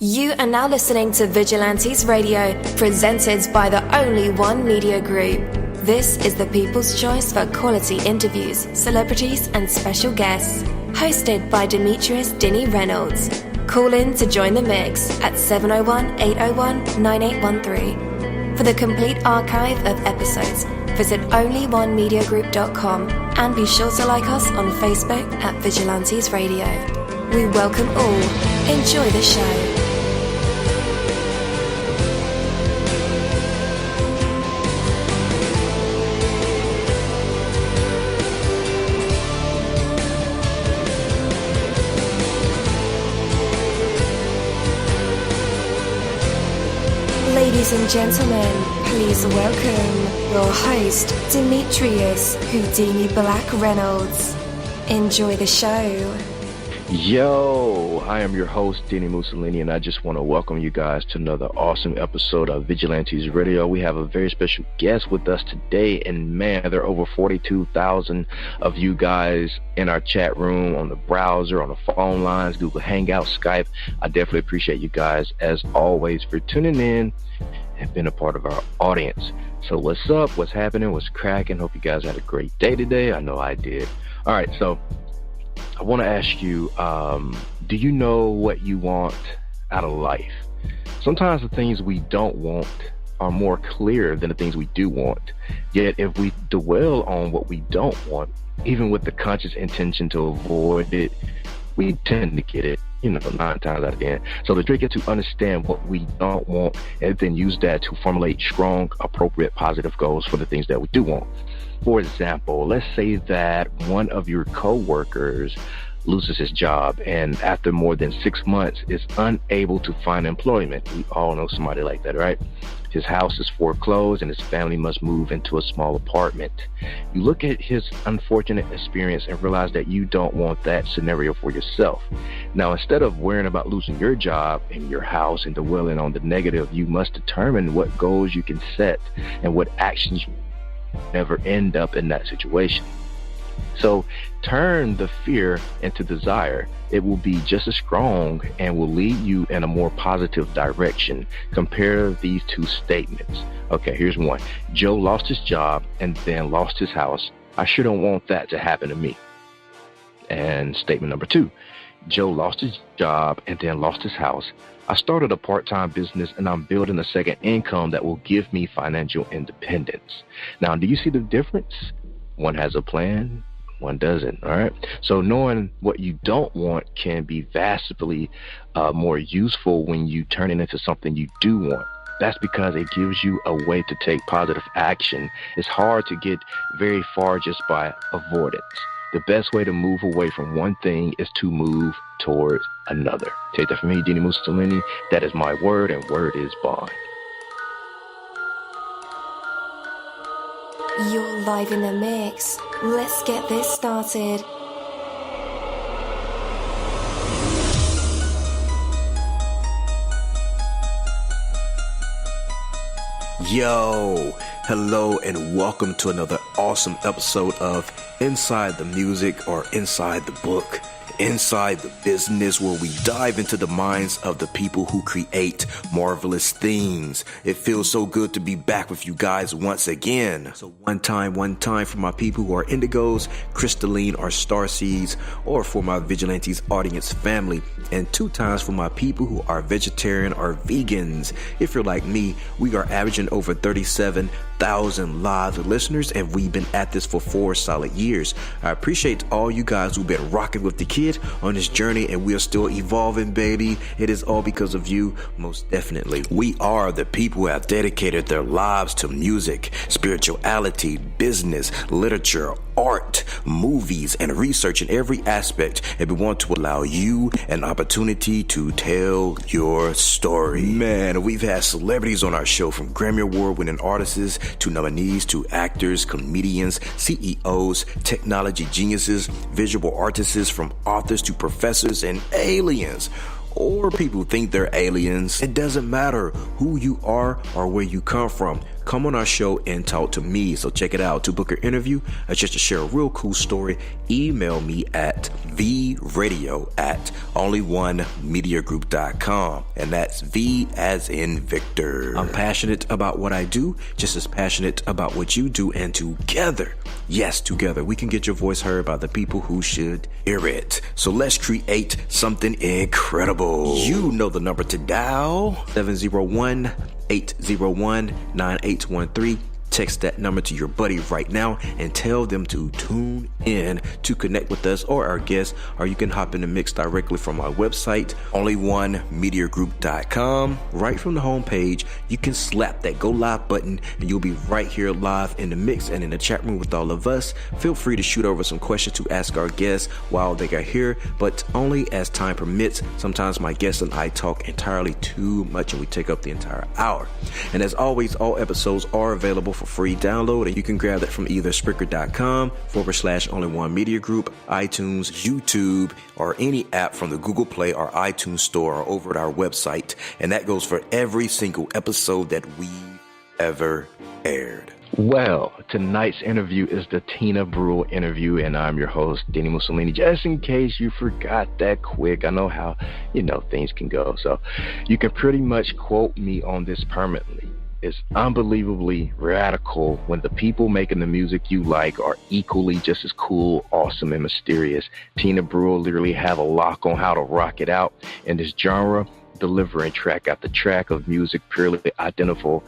You are now listening to Vigilantes Radio, presented by the Only One Media Group. This is the people's choice for quality interviews, celebrities and special guests. Hosted by Demetrius Dinny Reynolds. Call in to join the mix at 701-801-9813. For the complete archive of episodes, visit onlyonemediagroup.com and be sure to like us on Facebook at Vigilantes Radio. We welcome all. Enjoy the show. Ladies and gentlemen, please welcome your host, Demetrius Houdini Black Reynolds. Enjoy the show. Yo, I am your host, dini-mussolini, and I just want to welcome you guys to another awesome episode of Vigilantes Radio. We have a very special guest with us today, and man, there are over 42,000 of you guys in our chat room, on the browser, on the phone lines, Google Hangouts, Skype. I definitely appreciate you guys, as always, for tuning in and being a part of our audience. So what's up? What's happening? What's cracking? Hope you guys had a great day today. I know I did. All right, so I want to ask you, do you know what you want out of life? Sometimes the things we don't want are more clear than the things we do want. Yet if we dwell on what we don't want, even with the conscious intention to avoid it, we tend to get it, 9 times out of 10. So the trick is to understand what we don't want and then use that to formulate strong, appropriate, positive goals for the things that we do want. For example, let's say that one of your co-workers loses his job and after more than 6 months is unable to find employment. We all know somebody like that, right? His house is foreclosed and his family must move into a small apartment. You look at his unfortunate experience and realize that you don't want that scenario for yourself. Now, instead of worrying about losing your job and your house and dwelling on the negative, you must determine what goals you can set and what actions you never end up in that situation. So turn the fear into desire. It will be just as strong and will lead you in a more positive direction. Compare these two statements. Okay, here's one. Joe lost his job and then lost his house. I sure don't want that to happen to me. And statement number 2. Joe lost his job and then lost his house. I started a part-time business and I'm building a second income that will give me financial independence. Now, do you see the difference? One has a plan, one doesn't, all right? So knowing what you don't want can be vastly more useful when you turn it into something you do want. That's because it gives you a way to take positive action. It's hard to get very far just by avoidance. The best way to move away from one thing is to move towards another. Take that from me, dini-mussolini. That is my word, and word is bond. You're live in the mix. Let's get this started. Yo, hello and welcome to another awesome episode of Inside the Music, or Inside the Book, Inside the Business, where we dive into the minds of the people who create marvelous things. It feels so good to be back with you guys once again. So one time for my people who are indigos, crystalline, or starseeds, or for my Vigilantes audience family, and 2 times for my people who are vegetarian or vegans. If you're like me, we are averaging over 37,000 live listeners, and we've been at this for 4 solid years. I appreciate all you guys who've been rocking with the kid on this journey, and we are still evolving, baby. It is all because of you, most definitely. We are the people who have dedicated their lives to music, spirituality, business, literature, art, movies, and research in every aspect, and we want to allow you an opportunity to tell your story. Man, we've had celebrities on our show, from Grammy Award winning artists to nominees to actors, comedians, CEOs, technology geniuses, visual artists, from authors to professors and aliens. or people who think they're aliens. It doesn't matter who you are or where you come from. Come on our show and talk to me. So check it out. To book an interview or just to share a real cool story, email me at vradio@onlyonemediagroup.com. And that's V as in Victor. I'm passionate about what I do, just as passionate about what you do. And together, yes, together, we can get your voice heard by the people who should hear it. So let's create something incredible. You know the number to dial, 701-801-9813. Text that number to your buddy right now and tell them to tune in to connect with us or our guests, or you can hop in the mix directly from our website, onlyonemediagroup.com. Right from the homepage, you can slap that go live button and you'll be right here live in the mix and in the chat room with all of us. Feel free to shoot over some questions to ask our guests while they are here, but only as time permits. Sometimes my guests and I talk entirely too much and we take up the entire hour. And as always, all episodes are available for free download, and you can grab that from either Spreaker.com/Only One Media Group, iTunes, YouTube, or any app from the Google Play or iTunes Store, or over at our website. And that goes for every single episode that we ever aired. Well, tonight's interview is the tina-brule interview, and I'm your host, dini-mussolini. Just in case you forgot that quick, I know how, things can go. So you can pretty much quote me on this permanently. It's unbelievably radical when the people making the music you like are equally just as cool, awesome, and mysterious. Tina-brule literally have a lock on how to rock it out in this genre, delivering track after track of music purely identifiable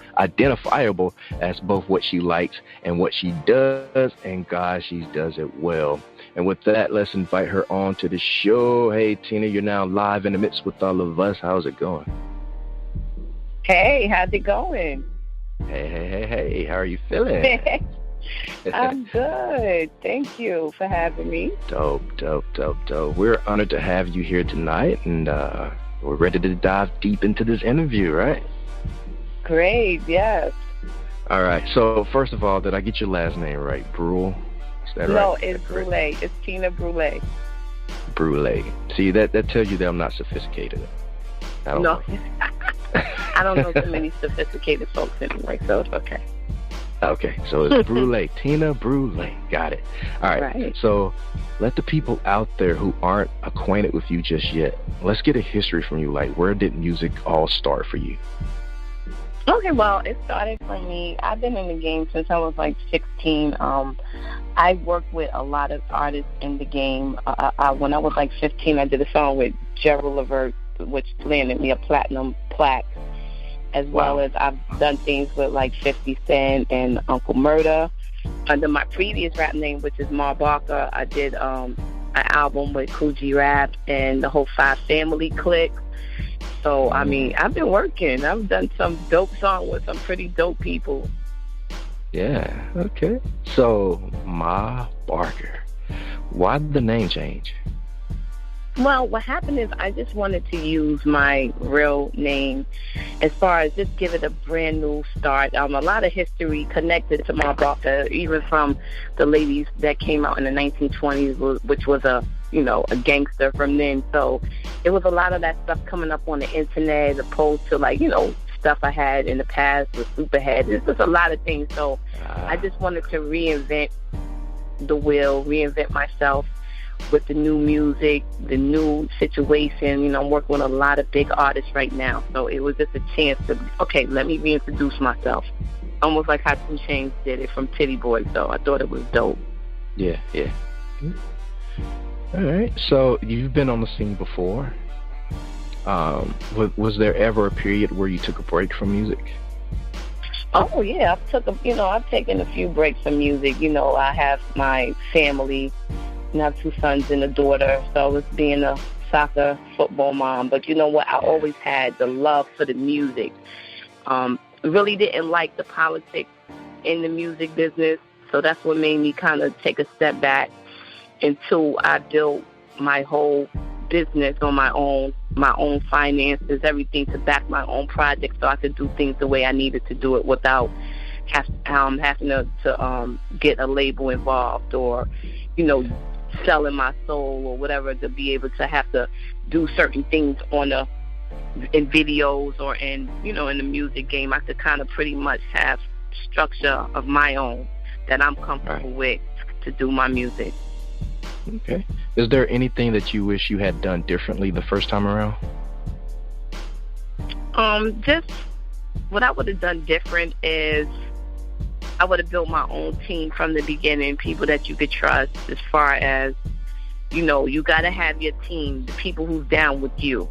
as both what she likes and what she does, and God, she does it well. And with that, let's invite her on to the show. Hey, Tina, you're now live in the midst with all of us. How's it going? Hey, how's it going? Hey, how are you feeling? I'm good. Thank you for having me. Dope. We're honored to have you here tonight, and we're ready to dive deep into this interview, right? Great, yes. All right, so first of all, did I get your last name right? Brule? Is that right? No, it's Brulé. It's tina-brule. Brulé. See, that tells you that I'm not sophisticated. No. I don't know too many sophisticated folks anyway, so it's okay. Okay, so it's Brulé, tina-brule. Got it. All right. So let the people out there who aren't acquainted with you just yet, let's get a history from you. Like, where did music all start for you? Okay, well, it started for me. I've been in the game since I was like 16. I worked with a lot of artists in the game. When I was like 15, I did a song with Gerald Levert, which landed me a platinum plaque, as well as I've done things with like 50 Cent and Uncle Murda. Under my previous rap name, which is Mar Barker, I did an album with Coogee Rap and the whole Five Family clique. So, I mean, I've been working. I've done some dope songs with some pretty dope people. Yeah, okay. So, Mar Barker. Why did the name change? Well, what happened is I just wanted to use my real name as far as just give it a brand new start. A lot of history connected to Mar Barker, even from the ladies that came out in the 1920s, which was a gangster from then. So it was a lot of that stuff coming up on the internet, opposed to stuff I had in the past with Superhead. It's just a lot of things. So I just wanted to reinvent the wheel, reinvent myself with the new music, the new situation. I'm working with a lot of big artists right now. So it was just a chance to, let me reintroduce myself. Almost like how 2 Chainz did it from Titty Boy. So I thought it was dope. Yeah. All right. So you've been on the scene before. Was there ever a period where you took a break from music? Oh, yeah. I've taken a few breaks from music. I have my family. I have 2 sons and a daughter, so I was being a soccer, football mom. But you know what? I always had the love for the music. Really didn't like the politics in the music business, so that's what made me kind of take a step back until I built my whole business on my own finances, everything to back my own project, so I could do things the way I needed to do it without having to get a label involved or, selling my soul or whatever, to be able to have to do certain things in videos or in the music game. I could kind of pretty much have structure of my own that I'm comfortable with to do my music. Okay. Is there anything that you wish you had done differently the first time around? Just what I would have done different is I would have built my own team from the beginning, people that you could trust as far as, you got to have your team, the people who's down with you.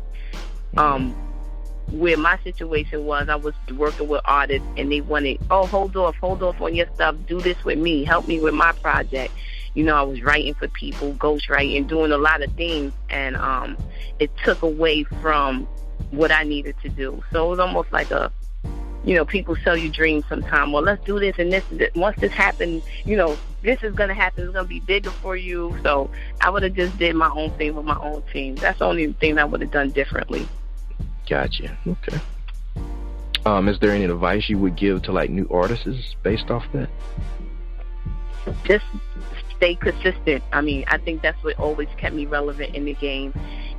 Where my situation was, I was working with artists and they wanted, hold off on your stuff, do this with me, help me with my project. I was writing for people, ghostwriting, doing a lot of things, and it took away from what I needed to do. So it was almost like people sell you dreams sometimes. Well, let's do this and this. Once this happens, this is going to happen. It's going to be bigger for you. So I would have just did my own thing with my own team. That's the only thing I would have done differently. Gotcha. Okay. Is there any advice you would give to like new artists based off that? Just stay consistent. I think that's what always kept me relevant in the game,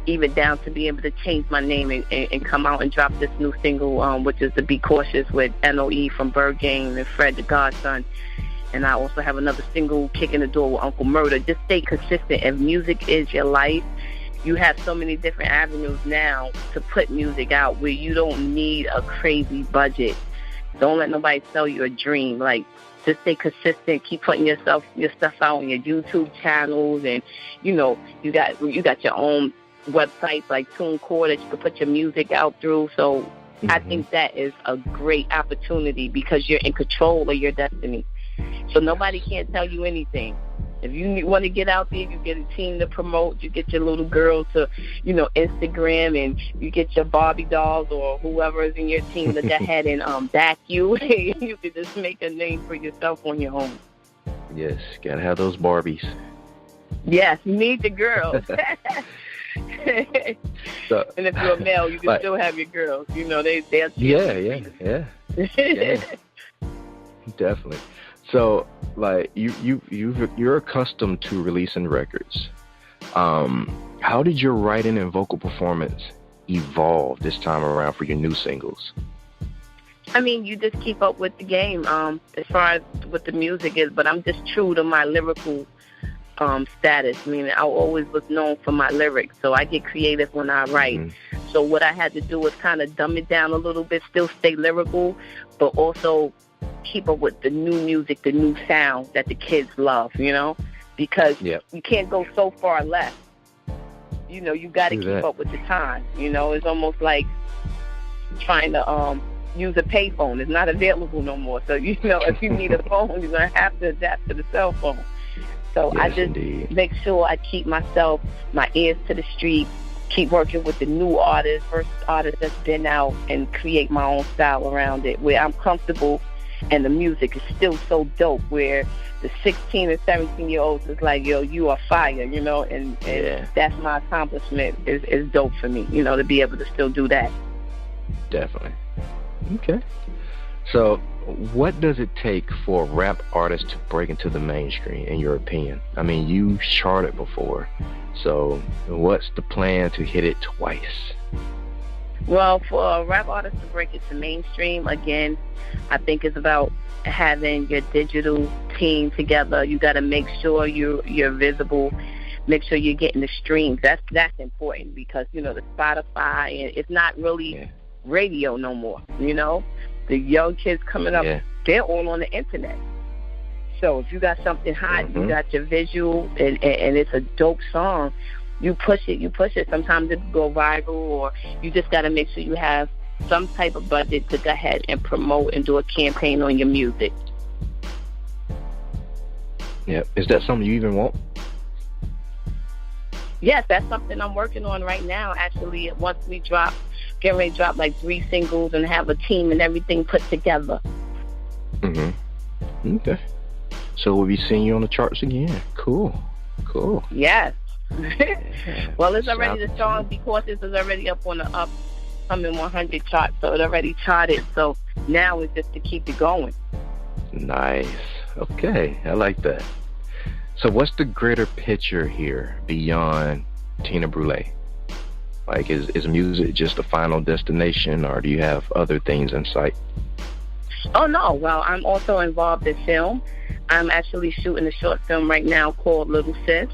even down to being able to change my name and come out and drop this new single, which is the Be Cautious with NOE from Bird Game and Fred the Godson. And I also have another single, Kicking the Door with Uncle Murder. Just stay consistent. If music is your life, you have so many different avenues now to put music out where you don't need a crazy budget. Don't let nobody sell you a dream. Like, just stay consistent. Keep putting your stuff out on your YouTube channels, and you got your own websites like TuneCore that you can put your music out through. So I think that is a great opportunity because you're in control of your destiny. So nobody can't tell you anything. If you want to get out there, you get a team to promote. You get your little girl to, Instagram, and you get your Barbie dolls or whoever is in your team to go ahead and back you. You can just make a name for yourself on your own. Yes, gotta have those Barbies. Yes, you need the girls. So, and if you're a male, you can still have your girls. They'll yeah. Definitely. So, like, you're accustomed to releasing records. How did your writing and vocal performance evolve this time around for your new singles? You just keep up with the game as far as what the music is, but I'm just true to my lyrical status. I always was known for my lyrics, so I get creative when I write. So what I had to do was kind of dumb it down a little bit, still stay lyrical, but also keep up with the new music, the new sound that the kids love, because you can't go so far left. You got to keep up with the time. It's almost like trying to use a payphone. It's not available no more. So, if you need a phone, you're going to have to adapt to the cell phone. So I just make sure I keep my ears to the street, keep working with the new artists, first artists that's been out, and create my own style around it where I'm comfortable. And the music is still so dope where the 16 and 17-year-olds is like, yo, you are fire, and that's my accomplishment is dope for me, to be able to still do that. Definitely. Okay. So what does it take for a rap artist to break into the mainstream, in your opinion? You charted before, so what's the plan to hit it twice? Well, for a rap artist to break it to mainstream, again, I think it's about having your digital team together. You got to make sure you're visible, make sure you're getting the streams. That's important because, the Spotify, and it's not really radio no more, The young kids coming up, they're all on the internet. So if you got something hot, you got your visual, and it's a dope song, you push it. Sometimes it go viral, or you just got to make sure you have some type of budget to go ahead and promote and do a campaign on your music. Yeah. Is that something you even want? Yes, that's something I'm working on right now. Actually, once we getting ready to drop like 3 singles and have a team and everything put together. Okay. So we'll be seeing you on the charts again. Cool. Yes. Well, it's already, the song Be Cautious is already up on the upcoming 100 chart, so it already charted. So now it's just to keep it going. Nice. Okay, I like that. So what's the greater picture here beyond Tina-Brule? Like, is music just the final destination, or do you have other things in sight? Oh, no. Well, I'm also involved in film. I'm actually shooting a short film right now called Little Sis.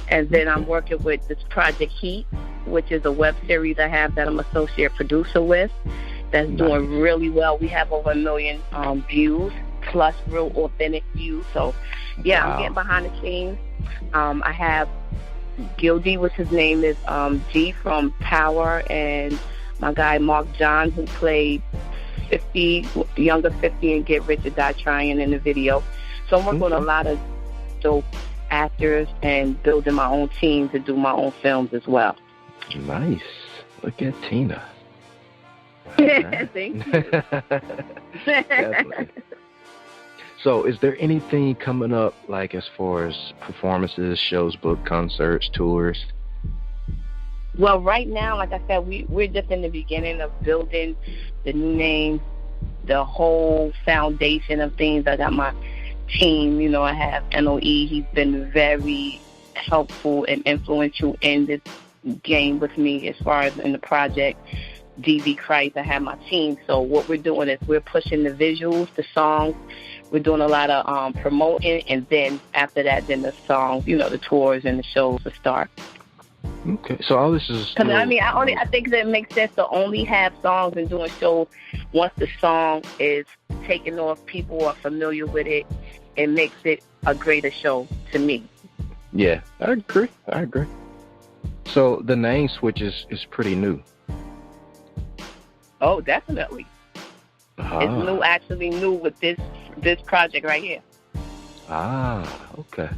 And then I'm working with this Project Heat, which is a web series I have that I'm associate producer with. That's doing really well. We have over 1 million views, plus real authentic views. So, yeah, wow. I'm getting behind the scenes. I have Gildy, which his name is G from Power, and my guy Mark John, who played 50, Younger 50 and Get Rich or Die Trying in the video. So I'm working on a lot of dope actors and building my own team to do my own films as well. Nice. Look at Tina. Right. Thank you. Definitely. So is there anything coming up, like as far as performances, shows, book, concerts, tours? Well, right now, like I said, we're just in the beginning of building the new name, the whole foundation of things. I got my team, you know, I have NOE. He's been very helpful and influential in this game with me as far as in the project. DV Christ, I have my team. So what we're doing is we're pushing the visuals, the songs. We're doing a lot of promoting, and then after that, then the songs, you know, the tours and the shows will start. Okay, so all this is because I think that it makes sense to only have songs and doing shows once the song is taken off, people are familiar with it. It makes it a greater show to me. Yeah, I agree. So the name switch is pretty new. Oh, definitely. It's new, actually new with this project right here. Okay.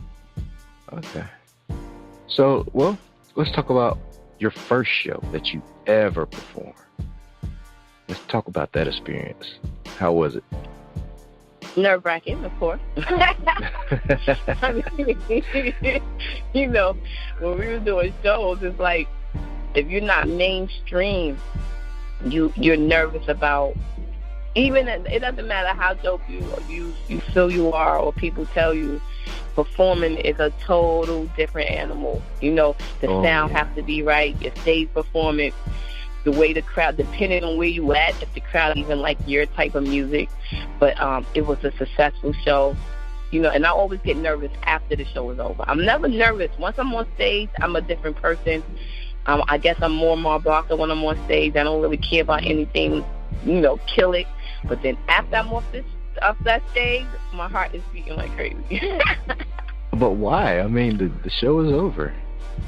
So, well, let's talk about your first show that you ever performed. Let's talk about that experience. How was it? Nerve-wracking, of course. I mean, you know, when we were doing shows, it's like, if you're not mainstream, you're nervous about, even it doesn't matter how dope you feel you are, or people tell you, performing is a total different animal. You know, the sound has to be right, your stage performance, the way the crowd, depending on where you at, if the crowd even like your type of music. But it was a successful show, you know, and I always get nervous after the show is over. I'm never nervous. Once I'm on stage, I'm a different person. I guess I'm more Barker when I'm on stage. I don't really care about anything, you know, kill it. But then after I'm off that stage, my heart is beating like crazy. But why? I mean, the show is over.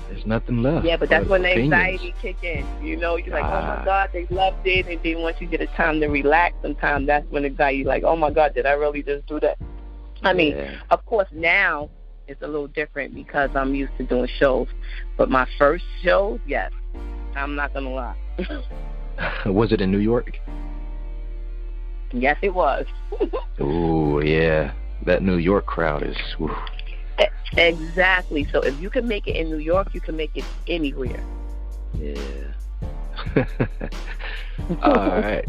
There's nothing left. Yeah, but that's when the anxiety kicks in. You know, you're like, oh my God, they loved it. And then once you get a time to relax, sometimes that's when anxiety's like, oh my God, did I really just do that? I mean, of course, now it's a little different because I'm used to doing shows. But my first show, yes, I'm not going to lie. Was it in New York? Yes, it was. Oh, yeah. That New York crowd is... Whew. Exactly. So if you can make it in New York, you can make it anywhere. Yeah. All right.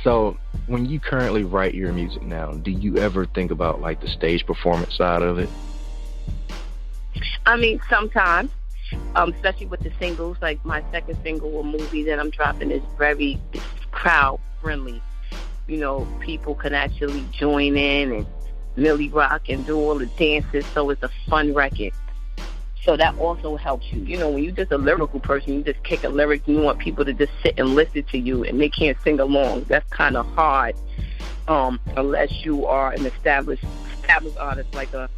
So when you currently write your music now, do you ever think about like the stage performance side of it? I mean, sometimes, especially with the singles, like my second single or movie that I'm dropping is very crowd friendly. You know, people can actually join in and really rock and do all the dances, so it's a fun record. So that also helps you. You know, when you're just a lyrical person, you just kick a lyric, you want people to just sit and listen to you, and they can't sing along. That's kind of hard, unless you are an established artist like a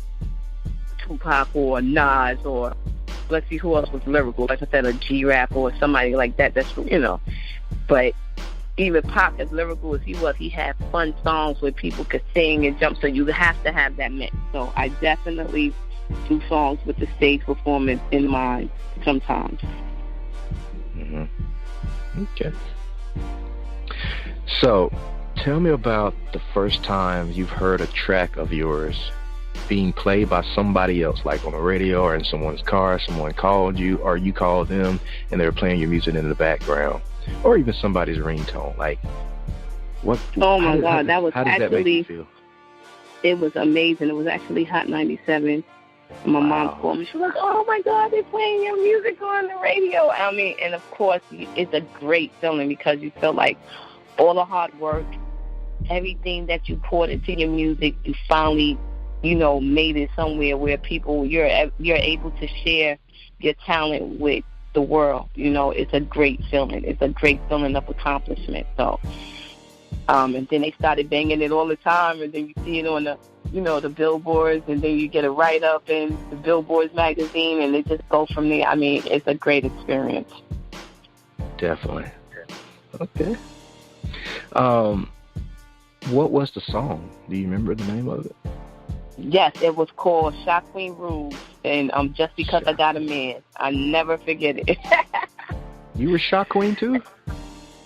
Tupac or a Nas, or let's see who else was lyrical, like I said, a G-Rap or somebody like that. That's, you know, but even Pac, as lyrical as he was, he had fun songs where people could sing and jump, so you have to have that mix. So I definitely do songs with the stage performance in mind sometimes. Mm-hmm. Okay. So tell me about the first time you've heard a track of yours being played by somebody else, like on the radio or in someone's car. Someone called you or you called them and they were playing your music in the background, or even somebody's ringtone. Like, what? Oh my God, that was how does actually, that make you feel? It was amazing. It was actually Hot 97. My mom called me. She was like, "Oh my God, they're playing your music on the radio." I mean, and of course, it's a great feeling because you feel like all the hard work, everything that you poured into your music, you finally, made it somewhere where you're able to share your talent with the world. It's a great feeling. It's a great feeling of accomplishment. So, and then they started banging it all the time, and then you see it on the the billboards, and then you get a write-up in the Billboards magazine, and it just goes from there. I mean, it's a great experience. Definitely. Okay. What was the song? Do you remember the name of it? Yes, it was called Shot Queen Rules, and Just Because I Got a Man. I never forget it. You were Shot Queen too?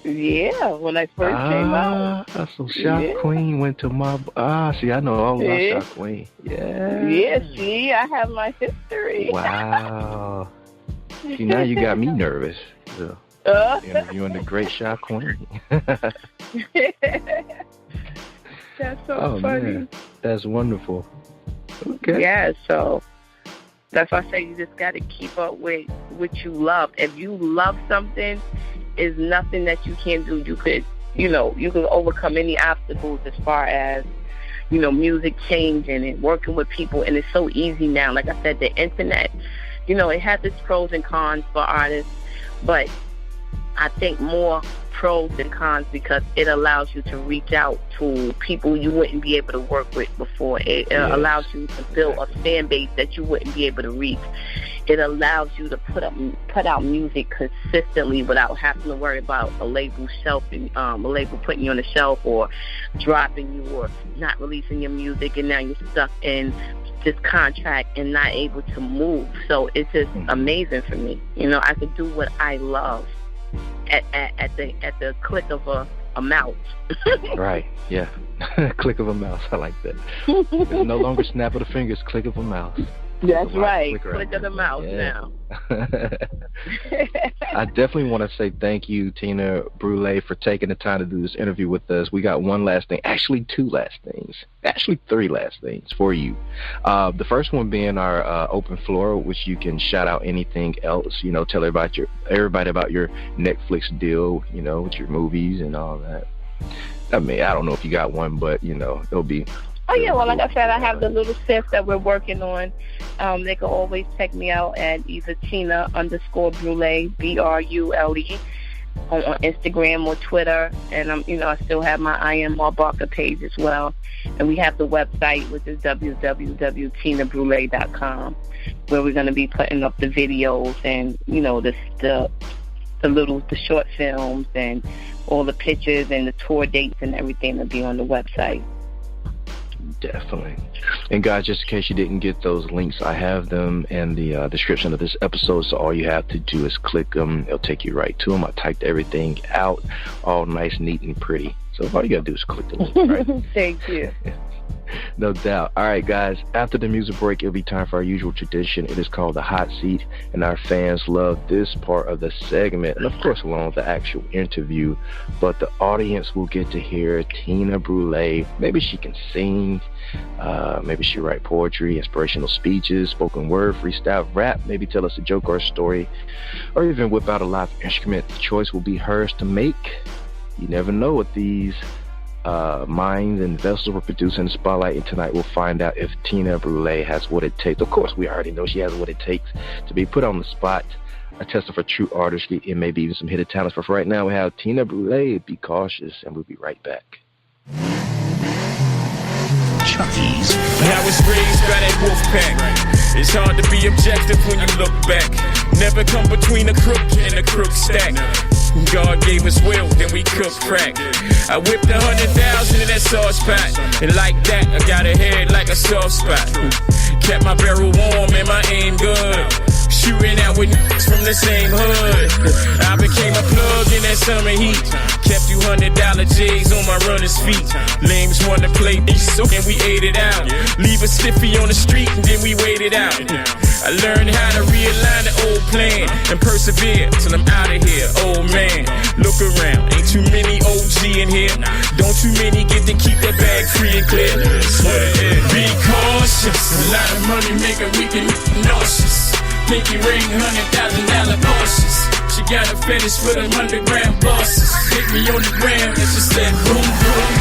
Yeah, when I first came out. So Shot Queen went to my... see, I know all about Shot Queen. Yeah. Yeah, see, I have my history. Wow. See, now you got me nervous. So, interviewing the great Shot Queen. That's so funny. Man. That's wonderful. Okay. Yeah, so that's why I say you just got to keep up with what you love. If you love something, is nothing that you can't do. You could, you could overcome any obstacles as far as, music changing and working with people. And it's so easy now. Like I said, the internet, it has its pros and cons for artists, but I think more pros than cons because it allows you to reach out to people you wouldn't be able to work with before. It allows you to build a fan base that you wouldn't be able to reach. It allows you to put out music consistently without having to worry about a label putting you on the shelf or dropping you or not releasing your music, and now you're stuck in this contract and not able to move. So it's just amazing for me. I could do what I love at the click of a mouse. Right, yeah. Click of a mouse. I like that. It's no longer snap of the fingers, click of a mouse. That's right. Click of the mouse now. I definitely want to say thank you, Tina Brulé, for taking the time to do this interview with us. We got one last thing, actually two last things, actually three last things for you. The first one being our open floor, which you can shout out anything else. Tell everybody about your Netflix deal, with your movies and all that. I mean, I don't know if you got one, but it'll be. Oh, yeah, well, like I said, I have the little sis that we're working on. They can always check me out at either tina_brule, BRULE, on Instagram or Twitter. And, I still have my I Am Mar Barker page as well. And we have the website, which is www.tina-brule.com, where we're going to be putting up the videos and, the short films and all the pictures and the tour dates and everything will be on the website. Definitely. And guys, just in case you didn't get those links, I have them in the description of this episode, so all you have to do is click them. It'll take you right to them. I typed everything out, all nice, neat, and pretty. So all you gotta do is click the link, right? Thank you. No doubt. All right, guys, after the music break, it'll be time for our usual tradition. It is called the hot seat, and our fans love this part of the segment, and of course along with the actual interview, but the audience will get to hear Tina Brulé. Maybe she can sing, maybe she write poetry, inspirational speeches, spoken word, freestyle rap, maybe tell us a joke or a story, or even whip out a live instrument. The choice will be hers to make. You never know what these minds and vessels were produced in the spotlight, and tonight we'll find out if Tina Brulé has what it takes. Of course, we already know she has what it takes to be put on the spot, a tester for true artistry, and maybe even some hidden talents. But for right now, we have Tina Brulé. Be cautious, and we'll be right back. Chucky's. I was raised by that wolf pack. It's hard to be objective when you look back. Never come between a crook and a crook stack. God gave us will, then we cook crack. I whipped 100,000 in that sauce pot, and like that, I got a head like a soft spot. Kept my barrel warm and my aim good. Shooting out with niggas from the same hood. I became a plug in that summer heat. Kept you $100 J's on my runner's feet. Lames wanna play this, and we ate it out. Leave a stiffy on the street, and then we wait it out. I learned how to realign the old plan and persevere till I'm out of here. Oh man, look around, ain't too many OG in here. Don't too many get to keep that bag free and clear. Be cautious, a lot of money make a weekend nauseous. Pinky ring, $100,000 Porsches. She got a fetish for them underground bosses. Hit me on the gram and she said boom boom.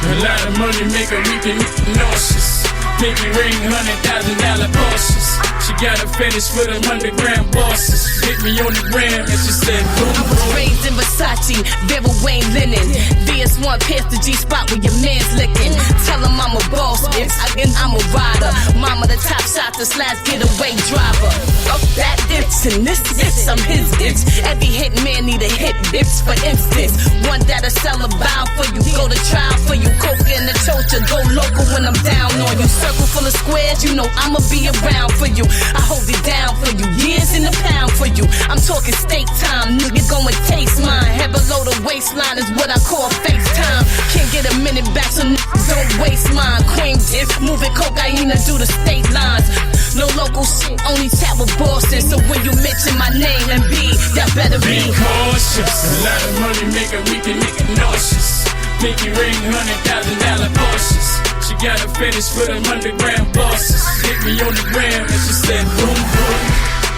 A lot of money make a weekend nauseous. Pinky ring, $100,000 Porsches. She got a fetish for them underground bosses. Hit me on the gram and she said boom boom. I was raised in Versace, Vera Wayne linen. DS1 past the G-spot where your man's licking. Tell him I'm a boss, bitch, I'm a rider. Mama the top shot, the slash getaway driver. Fuck that bitch and this bitch, I'm his bitch. Every hit man need a hit bitch. For instance, one that'll sell a vow for you. Go to trial for you, coke in the chocha. Go local when I'm down on you. Circle full of squares, you know I'ma be around for you. I hold it down for you, years in a pound for you. I'm talking steak time, nigga gon' taste mine. Head below the waistline is what I call FaceTime. Can't get a minute back, so niggas don't waste mine. Cream dip, moving cocaine through the state lines. No local shit, only chat with Boston. So when you mention my name and B, that better be cautious. A lot of money make a weekend nigga nauseous. Pinky ring, $100,000 Porsches. She got a fetish for them underground bosses. Hit me on the gram and she said boom boom.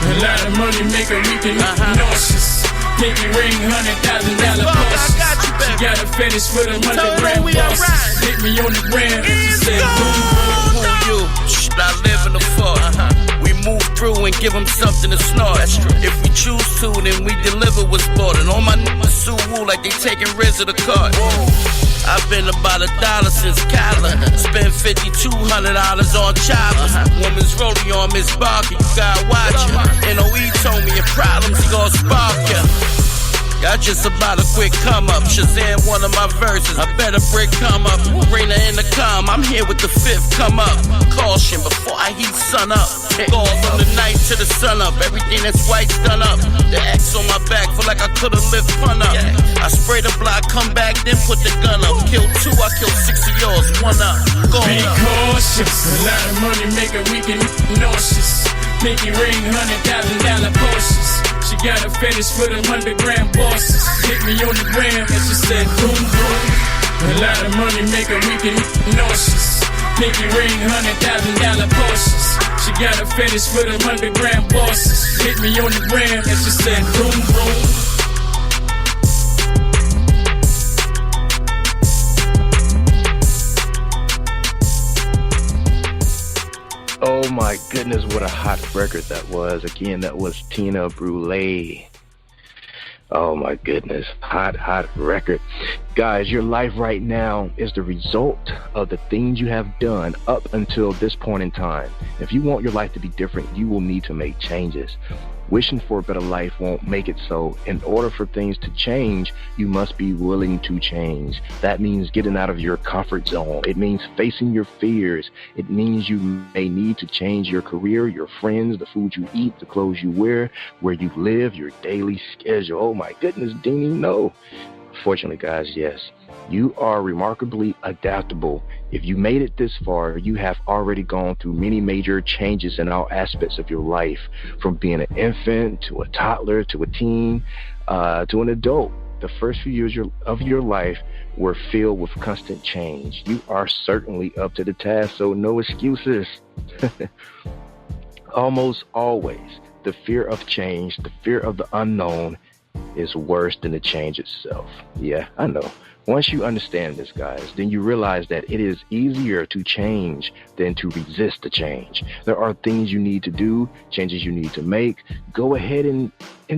A lot of money make a weekend nauseous. Pinky ring, $100,000 Porsches. She got a fetish for them underground bosses. Hit me on the gram and she said boom boom. You, I live in the fort. We move through and give them something to snort. If we choose to, then we deliver what's bought. And all my niggas sue woo like they taking Riz of the cart. I've been about $1 since Kyla. Spent $5,200 on choppers. Woman's rolling on Miss Barker, you gotta watch her. NOE told me your problems, he gon' spark ya. Y'all just about a quick come up. Shazam one of my verses. I better brick come up. Raina in the calm. I'm here with the fifth come up. Caution before I heat sun up. Fall from the night to the sun up. Everything that's white's done up. The X on my back feel like I could've lived fun up. I spray the block, come back, then put the gun up. Kill 2, I kill 6 of yours. 1 up. Go Be up. cautious. A lot of money make a weekend nauseous. Pinky ring, $100,000 Porsches. She got a fetish for them underground bosses. Hit me on the gram and she said boom boom. A lot of money make a weekend nauseous. Pinky ring, $100,000 Porsches. She got a fetish for them underground bosses. Hit me on the gram and she said boom boom. Oh my goodness, what a hot record that was. Again, that was tina-brule. Oh my goodness, hot record. Guys, your life right now is the result of the things you have done up until this point in time. If you want your life to be different, you will need to make changes. Wishing for a better life won't make it so. In order for things to change, you must be willing to change. That means getting out of your comfort zone. It means facing your fears. It means you may need to change your career, your friends, the food you eat, the clothes you wear, where you live, your daily schedule. Oh my goodness, Dini, no. Fortunately, guys, yes. You are remarkably adaptable. If you made it this far, you have already gone through many major changes in all aspects of your life, from being an infant to a toddler to a teen to an adult. The first few years of your life were filled with constant change. You are certainly up to the task, so no excuses. Almost always, the fear of change, the fear of the unknown is worse than the change itself. Yeah, I know. Once you understand this, guys, then you realize that it is easier to change than to resist the change. There are things you need to do, changes you need to make. Go ahead and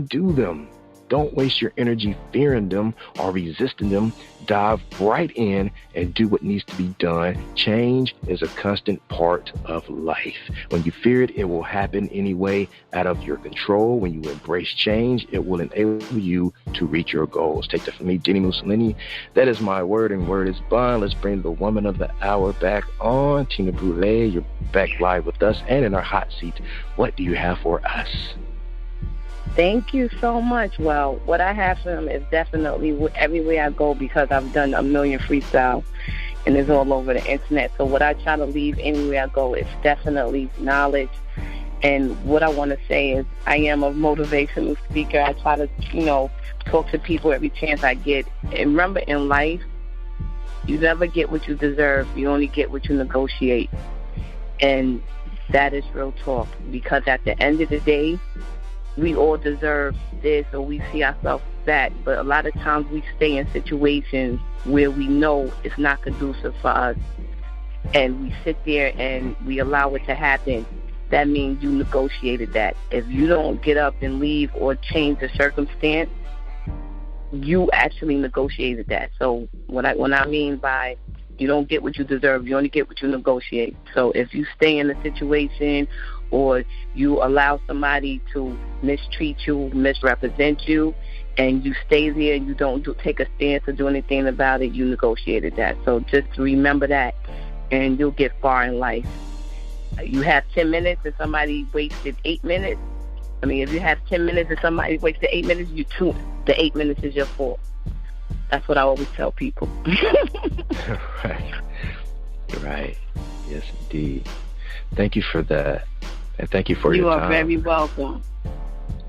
do them. Don't waste your energy fearing them or resisting them. Dive right in and do what needs to be done. Change is a constant part of life. When you fear it, it will happen anyway, out of your control. When you embrace change, it will enable you to reach your goals. Take that from me, Dini-Mussolini. That is my word, and word is bond. Let's bring the woman of the hour back on. Tina Brule, you're back live with us and in our hot seat. What do you have for us? Thank you so much. Well, what I have for them is definitely everywhere I go, because I've done a million freestyle and it's all over the internet. So what I try to leave anywhere I go is definitely knowledge. And what I want to say is I am a motivational speaker. I try to, talk to people every chance I get. And remember, in life, you never get what you deserve. You only get what you negotiate. And that is real talk, because at the end of the day, we all deserve this, or we see ourselves that. But a lot of times we stay in situations where we know it's not conducive for us, and we sit there and we allow it to happen. That means you negotiated that. If you don't get up and leave or change the circumstance, you actually negotiated that. So when I mean by you don't get what you deserve, you only get what you negotiate. So if you stay in a situation or you allow somebody to mistreat you, misrepresent you, and you stay there and you don't take a stance or do anything about it, you negotiated that. So just remember that, and you'll get far in life. You have 10 minutes and somebody wasted 8 minutes. If you have 10 minutes and somebody wasted 8 minutes, the 8 minutes is your fault. That's what I always tell people. Right. Yes, indeed. Thank you for that. And thank you for your time. You are very welcome.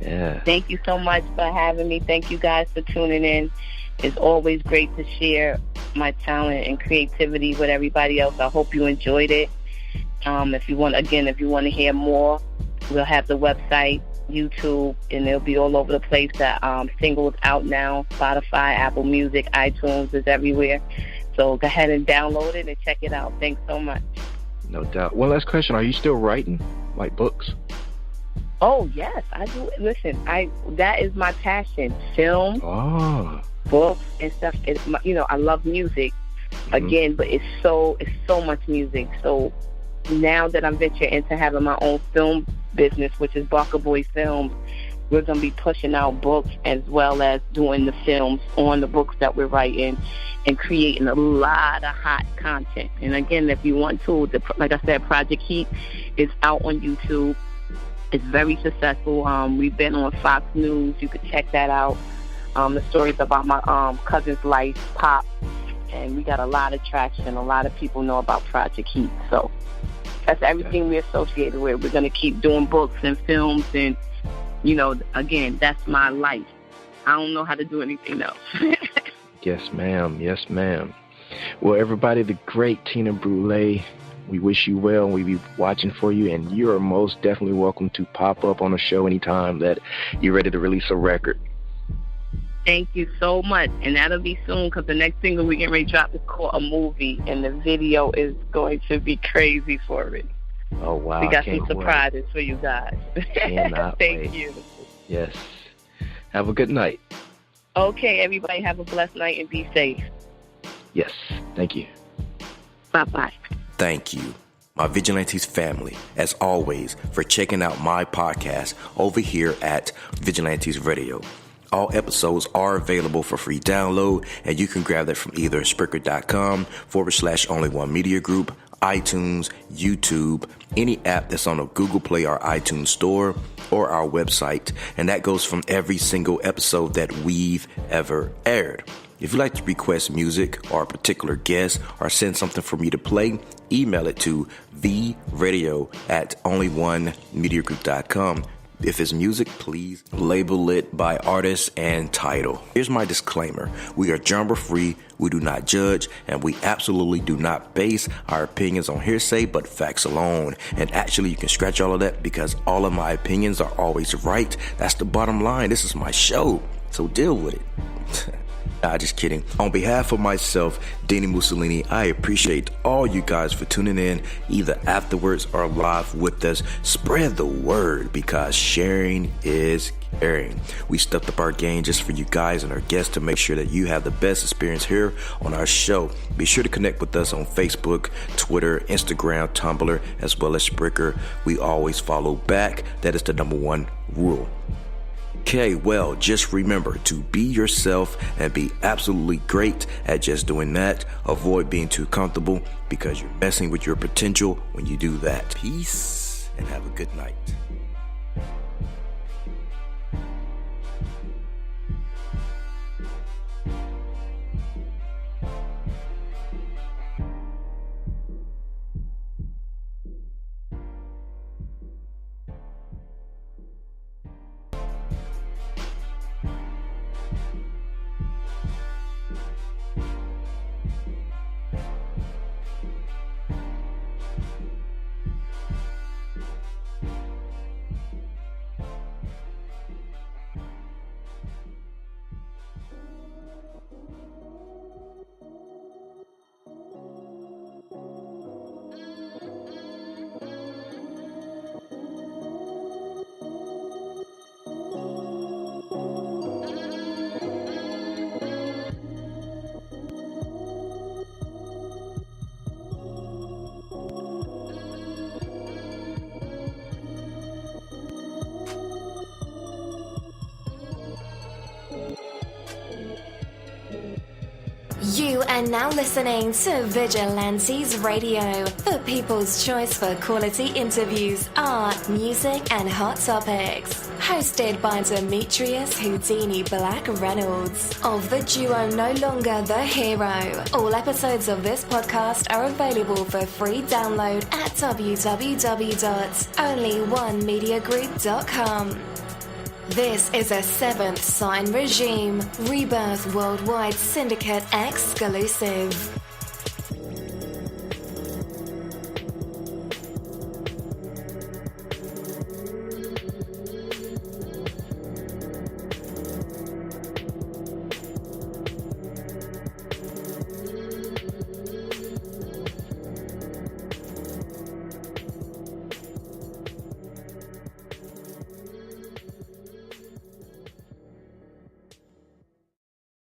Yeah. Thank you so much for having me. Thank you guys for tuning in. It's always great to share my talent and creativity with everybody else. I hope you enjoyed it. If you want to hear more, we'll have the website, YouTube, and it'll be all over the place. The single's out now. Spotify, Apple Music, iTunes is everywhere. So go ahead and download it and check it out. Thanks so much. No doubt. One last question. Are you still writing, like books? Oh, yes, I do. Listen, that is my passion. Film, books, and stuff. I love music, again, but it's so much music. So now that I'm venturing into having my own film business, which is Barker Boy Films, we're going to be pushing out books as well as doing the films on the books that we're writing and creating a lot of hot content. And again, if you want to, like I said, Project Heat is out on YouTube. It's very successful. We've been on Fox News. You could check that out. The stories about my cousin's life, Pop. And we got a lot of traction. A lot of people know about Project Heat. So that's everything we're associated with. We're going to keep doing books and films. And, again, that's my life. I don't know how to do anything else. Yes, ma'am. Yes, ma'am. Well, everybody, the great Tina Brule, we wish you well, and we'll be watching for you, and you are most definitely welcome to pop up on a show anytime that you're ready to release a record. Thank you so much, and that'll be soon, because the next single we're getting ready to drop is called A Movie, and the video is going to be crazy for it. Oh, wow. We got some surprises for you guys. Thank you. Yes. Have a good night. Okay, everybody have a blessed night and be safe. Yes. Thank you. Bye-bye. Thank you, my Vigilantes family, as always, for checking out my podcast over here at Vigilantes Radio. All episodes are available for free download, and you can grab that from either Spreaker.com/only1mediagroup, iTunes, YouTube, any app that's on a Google Play or iTunes store, or our website. And that goes from every single episode that we've ever aired. If you'd like to request music or a particular guest or send something for me to play, email it to vradio@onlyonemediagroup.com. If it's music, please label it by artist and title. Here's my disclaimer. We are genre free, we do not judge, and we absolutely do not base our opinions on hearsay, but facts alone. And actually, you can scratch all of that, because all of my opinions are always right. That's the bottom line. This is my show, so deal with it. Nah, just kidding. On behalf of myself, Dini-Mussolini, I appreciate all you guys for tuning in, either afterwards or live with us. Spread the word, because sharing is caring. We stepped up our game just for you guys and our guests to make sure that you have the best experience here on our show. Be sure to connect with us on Facebook, Twitter, Instagram, Tumblr, as well as Spreaker. We always follow back. That is the number one rule. Okay, well, just remember to be yourself and be absolutely great at just doing that. Avoid being too comfortable, because you're messing with your potential when you do that. Peace and have a good night. You are now listening to Vigilantes Radio, the people's choice for quality interviews, art, music, and hot topics. Hosted by Demetrius Houdini Black Reynolds of the duo No Longer the Hero. All episodes of this podcast are available for free download at www.onlyonemediagroup.com. This is a Seventh Sign Regime Rebirth Worldwide Syndicate exclusive.